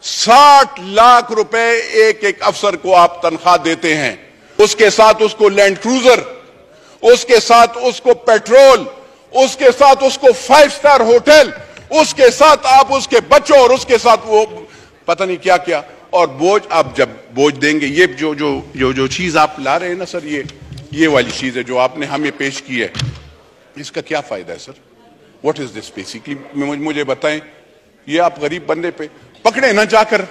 60 लाख रुपए एक एक अफसर को आप तनख्वाह देते हैं, उसके साथ उसको लैंड क्रूजर, उसके साथ उसको पेट्रोल, उसके साथ उसको 5 स्टार होटल, उसके साथ आप उसके बच्चों और उसके साथ वो पता नहीं क्या क्या, और बोझ आप जब बोझ देंगे, ये जो जो जो जो चीज आप ला रहे हैं ना सर, ये वाली चीज है जो आपने हमें पेश की है, इसका क्या फायदा है sir? What is this basically? मुझे बताएं। ये आप गरीब बंदे पे पकड़े ना जाकर,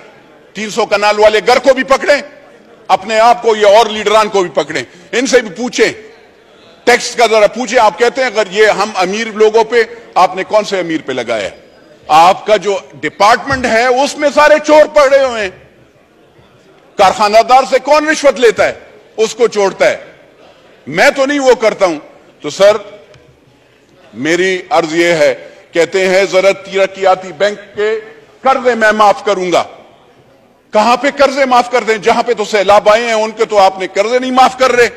300 कनाल वाले घर को भी पकड़े, अपने आप को, ये और लीडरान को भी पकड़े, इनसे भी पूछे, टैक्स का जरा पूछे। आप कहते हैं अगर ये हम अमीर लोगों पे, आपने कौन से अमीर पे लगाया है? आपका जो डिपार्टमेंट है उसमें सारे चोर पड़े हुए हैं। कारखानादार से कौन रिश्वत लेता है? उसको छोड़ता है। मैं तो नहीं वो करता हूं। तो सर मेरी अर्ज ये है, कहते हैं जरा तरक्याती बैंक के कर्जे मैं माफ करूंगा। कहां पे कर्जे माफ कर दें? जहां पे तो सैलाब आए हैं उनके तो आपने कर्जे नहीं माफ कर रहे।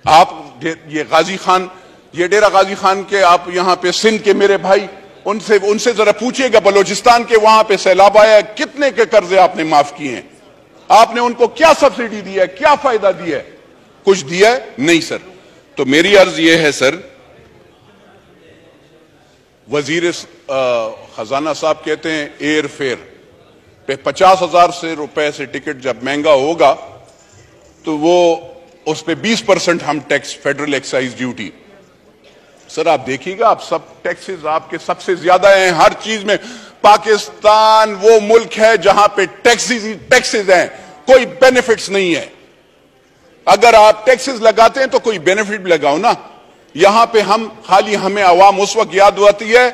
आप ये गाजी खान, ये डेरा गाजी खान के, आप यहां पे सिंध के मेरे भाई, उनसे जरा पूछिएगा, बलोचिस्तान के वहां पे सैलाब आया, कितने के कर्जे आपने माफ किए हैं? आपने उनको क्या सब्सिडी दी है, क्या फायदा दिया है? कुछ दिया है? नहीं सर। तो मेरी अर्ज यह है सर, वजीर खजाना साहब कहते हैं एयर फेयर पे 50,000 रुपए से टिकट जब महंगा होगा तो वो उस पे 20% हम tax, federal excise duty. Sir आप देखिएगा, आप सब टैक्सेस आपके सबसे ज्यादा हैं हर चीज में। पाकिस्तान वो मुल्क है जहां पे टैक्सेस हैं, कोई बेनिफिट्स नहीं है। अगर आप टैक्सेस लगाते हैं तो कोई बेनिफिट भी लगाओ ना। यहां पे हम खाली, हमें आवाम उस वक्त याद आती है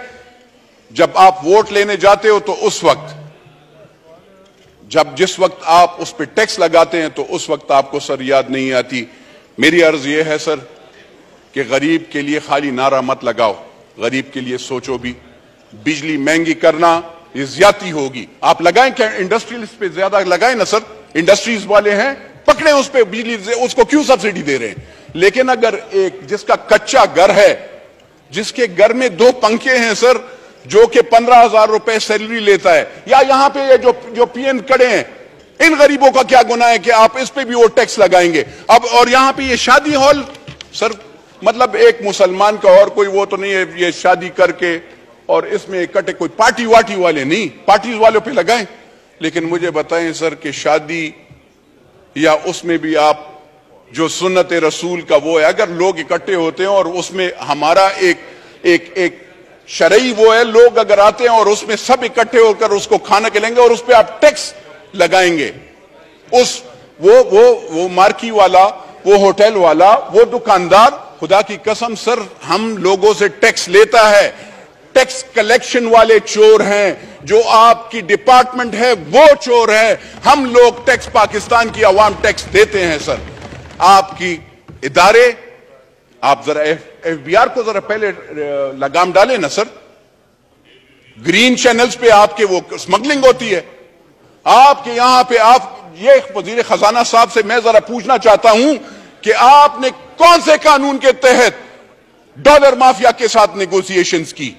जब आप वोट लेने जाते हो, तो उस वक्त जिस वक्त आप उस पर टैक्स लगाते हैं तो उस वक्त आपको सर याद नहीं आती। मेरी अर्ज यह है सर कि गरीब के लिए खाली नारा मत लगाओ, गरीब के लिए सोचो भी। बिजली महंगी करना ये ज्यादती होगी। आप लगाएं क्या? इंडस्ट्रियलिस्ट पे ज्यादा लगाएं ना सर, इंडस्ट्रीज वाले हैं, पकड़े उस पे बिजली, उसको क्यों सब्सिडी दे रहे हैं? लेकिन अगर एक जिसका कच्चा घर है, जिसके घर में 2 पंखे हैं सर, जो कि 15,000 रुपए सैलरी लेता है, या यहां पे ये जो पीएन खड़े हैं, इन गरीबों का क्या गुनाह है कि आप इस पे भी वो टैक्स लगाएंगे? अब और यहां पे ये शादी हॉल सर, मतलब एक मुसलमान का और कोई वो तो नहीं है, ये शादी करके और इसमें इकट्ठे कोई पार्टी वाटी वाले नहीं, पार्टी वालों पे लगाएं। लेकिन मुझे बताएं सर कि शादी या उसमें भी आप जो सुन्नत रसूल का वो है, अगर लोग इकट्ठे होते हैं और उसमें हमारा एक शरई वो है, लोग अगर आते हैं और उसमें सब इकट्ठे होकर उसको खाना खिलाएंगे और उस पर आप टैक्स लगाएंगे, उस वो मार्की वाला, वो होटल वाला, वो दुकानदार, खुदा की कसम सर हम लोगों से टैक्स लेता है। टैक्स कलेक्शन वाले चोर हैं, जो आपकी डिपार्टमेंट है वो चोर है। हम लोग टैक्स, पाकिस्तान की आवाम टैक्स देते हैं सर। आपकी इदारे, आप जरा एफबीआर को जरा पहले लगाम डालें ना सर। ग्रीन चैनल्स पे आपके वो स्मगलिंग होती है आपके यहां पे। आप ये वजीर खजाना साहब से मैं जरा पूछना चाहता हूं कि आपने कौन से कानून के तहत डॉलर माफिया के साथ नेगोशिएशंस की?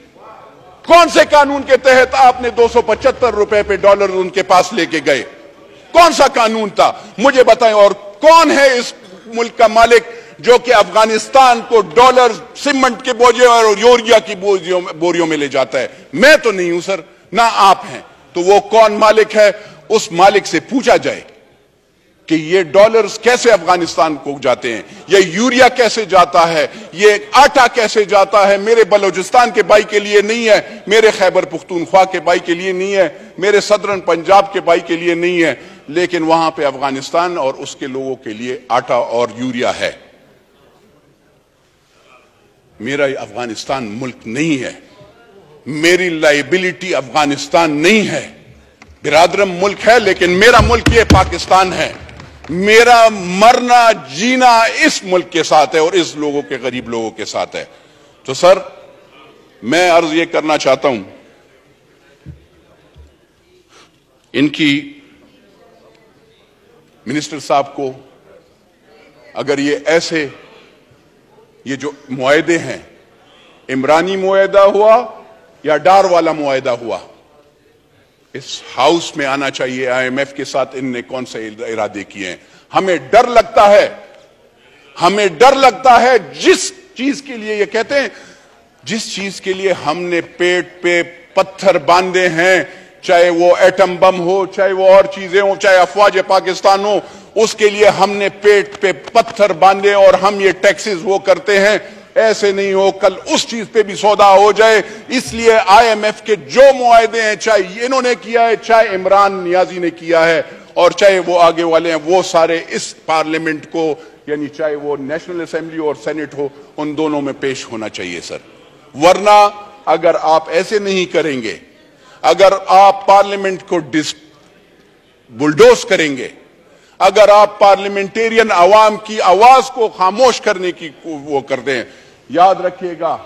कौन से कानून के तहत आपने 275 रुपए पे डॉलर उनके पास लेके गए? कौन सा कानून था मुझे बताएं। और कौन है इस मुल्क का मालिक जो कि अफगानिस्तान को डॉलर, सीमेंट के बोझे और यूरिया की बोरियों में ले जाता है? मैं तो नहीं हूं सर, ना आप हैं। तो वो कौन मालिक है? उस मालिक से पूछा जाए कि ये डॉलर्स कैसे अफगानिस्तान को जाते हैं, ये यूरिया कैसे जाता है, ये आटा कैसे जाता है। मेरे बलोचिस्तान के भाई के लिए नहीं है, मेरे खैबर पुख्तूनख्वा के भाई के लिए नहीं है, मेरे सदरन पंजाब के भाई के लिए नहीं है, लेकिन वहां पे अफगानिस्तान और उसके लोगों के लिए आटा और यूरिया है। मेरा अफगानिस्तान मुल्क नहीं है, मेरी लाइबिलिटी अफगानिस्तान नहीं है। बिरादरम मुल्क है लेकिन मेरा मुल्क ये पाकिस्तान है। मेरा मरना जीना इस मुल्क के साथ है और इस लोगों के, गरीब लोगों के साथ है। तो सर मैं अर्ज ये करना चाहता हूं, इनकी मिनिस्टर साहब को, अगर ये ऐसे ये जो मुआहदे हैं, इमरानी मुआहदा हुआ या डार वाला मुआहदा हुआ, اس ہاؤس میں آنا چاہیے. IMF کے ساتھ ان نے کون سے ارادے کیے ہیں؟ ہمیں ڈر لگتا ہے جس چیز کے لیے یہ کہتے ہیں، جس چیز کے لیے ہم نے پیٹ پہ پتھر باندھے ہیں، چاہے وہ ایٹم بم ہو، چاہے وہ اور چیزیں ہوں، چاہے افواج پاکستان ہو، اس کے لیے ہم نے پیٹ پہ پتھر باندھے اور ہم یہ ٹیکسز وہ کرتے ہیں. ایسے نہیں ہو کل اس چیز پہ بھی سودا ہو جائے. اس لیے IMF کے جو معاہدے ہیں، چاہے انہوں نے کیا ہے، چاہے عمران نیازی نے کیا ہے، اور چاہے وہ آگے والے ہیں، وہ سارے اس پارلیمنٹ کو، یعنی چاہے وہ نیشنل اسمبلی اور سینٹ ہو، ان دونوں میں پیش ہونا چاہیے سر. ورنہ اگر آپ ایسے نہیں کریں گے، اگر آپ پارلیمنٹ کو بلڈوز کریں گے، اگر آپ پارلیمنٹیرین عوام کی آواز کو خاموش کرنے کی وہ کرتے ہیں، یاد رکھیے گا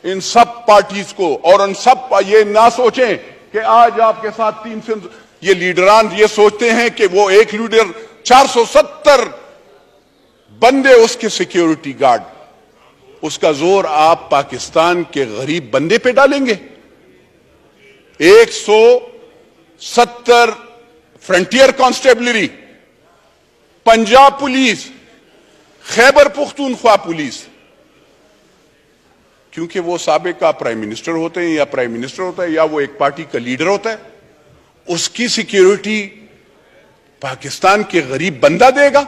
ان سب پارٹیز کو، اور ان سب یہ نہ سوچیں کہ آج آپ کے ساتھ یہ لیڈران یہ سوچتے ہیں کہ وہ ایک لیڈر 470 بندے اس کے سیکیورٹی گارڈ، اس کا زور آپ پاکستان کے غریب بندے پہ ڈالیں گے. 170 frontier constabulary, Punjab police, Khyber Pakhtunkhwa police, کیونکہ وہ سابقہ پرائم منسٹر ہوتے ہیں یا پرائم منسٹر ہوتا ہے یا وہ ایک پارٹی کا لیڈر ہوتا ہے، اس کی سیکیورٹی پاکستان کے غریب بندہ دے گا.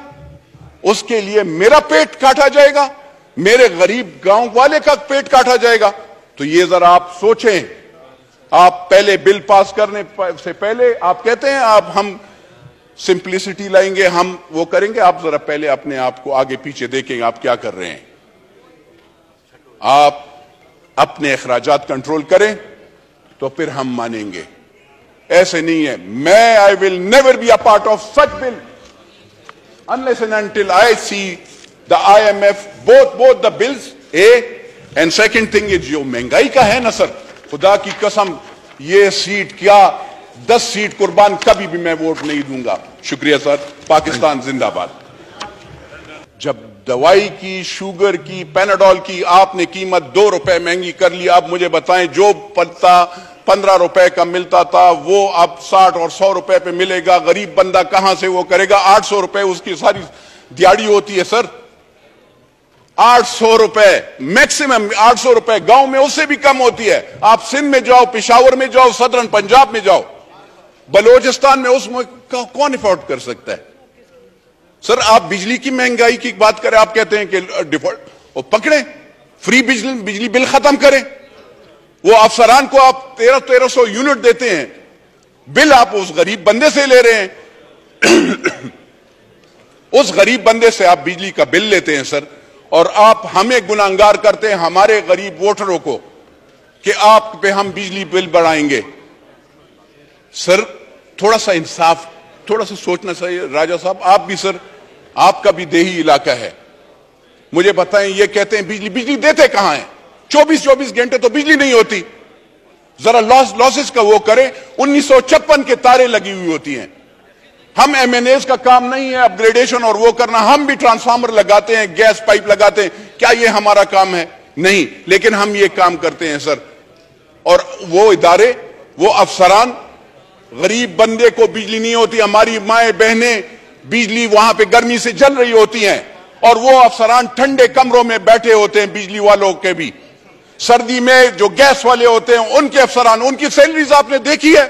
اس کے لیے میرا پیٹ کاٹا جائے گا، میرے غریب گاؤں والے کا پیٹ کاٹا جائے گا. تو یہ ذرا آپ سوچیں. آپ پہلے بل پاس کرنے سے پہلے آپ کہتے ہیں ہم سمپلسٹی لائیں گے، ہم وہ کریں گے. آپ ذرا پہلے اپنے آپ کو آگے پیچھے دیکھیں آپ کیا کر رہے ہیں. آپ اپنے اخراجات کنٹرول کریں تو پھر ہم مانیں گے. ایسے نہیں ہے. I will never be a part of such bill unless and until I see the IMF both the bills. And second thing is جو مہنگائی کا ہے نا سر، خدا کی قسم یہ سیٹ کیا 10 سیٹ قربان کبھی بھی میں ووٹ نہیں دوں گا. شکریہ سر. پاکستان زندہ باد. جب دوائی کی، شوگر کی، پیناڈول کی آپ نے قیمت 2 روپے مہنگی کر لی، اب مجھے بتائیں جو پتا 15 روپے کا ملتا تھا وہ اب 60 اور 100 روپے پہ ملے گا. غریب بندہ کہاں سے وہ کرے گا؟ 800 روپے اس کی ساری دیاڑی ہوتی ہے سر. 800 روپے میکسیمم، 800 روپے گاؤں میں اس سے بھی کم ہوتی ہے. آپ سندھ میں جاؤ، پشاور میں جاؤ، صدرن پنجاب میں جاؤ، بلوچستان میں اس میں کون افورڈ کر سکتا ہے؟ سر آپ بجلی کی مہنگائی کی بات کریں، آپ کہتے ہیں کہ ڈیفالٹ پکڑیں، فری بجلی بل ختم کریں. وہ افسران کو آپ 1300 یونٹ دیتے ہیں، بل آپ اس غریب بندے سے لے رہے ہیں. اس غریب بندے سے آپ بجلی کا بل لیتے ہیں سر، اور آپ ہمیں گناہگار کرتے ہیں، ہمارے غریب ووٹروں کو، کہ آپ پہ ہم بجلی بل بڑھائیں گے. سر تھوڑا سا انصاف، تھوڑا سا سوچنا چاہیے. راجہ صاحب آپ بھی سر، آپ کا بھی دیہی علاقہ ہے، مجھے بتائیں یہ کہتے ہیں بجلی دیتے کہاں ہیں؟ 24 گھنٹے تو بجلی نہیں ہوتی. ذرا لاسز کا وہ کریں. 1956 کے تارے لگی ہوئی ہوتی ہیں. ہم MNAs کا کام نہیں ہے اپ گریڈیشن اور وہ کرنا، ہم بھی ٹرانسفارمر لگاتے ہیں، گیس پائپ لگاتے ہیں. کیا یہ ہمارا کام ہے؟ نہیں. لیکن ہم یہ کام کرتے ہیں سر. اور وہ ادارے، وہ افسران، غریب بندے کو بجلی نہیں ہوتی، ہماری مائیں بہنیں بجلی وہاں پہ گرمی سے جل رہی ہوتی ہیں، اور وہ افسران ٹھنڈے کمروں میں بیٹھے ہوتے ہیں. بجلی والوں کے بھی سردی میں جو گیس والے ہوتے ہیں ان کے افسران، ان کی سیلریز آپ نے دیکھی ہے؟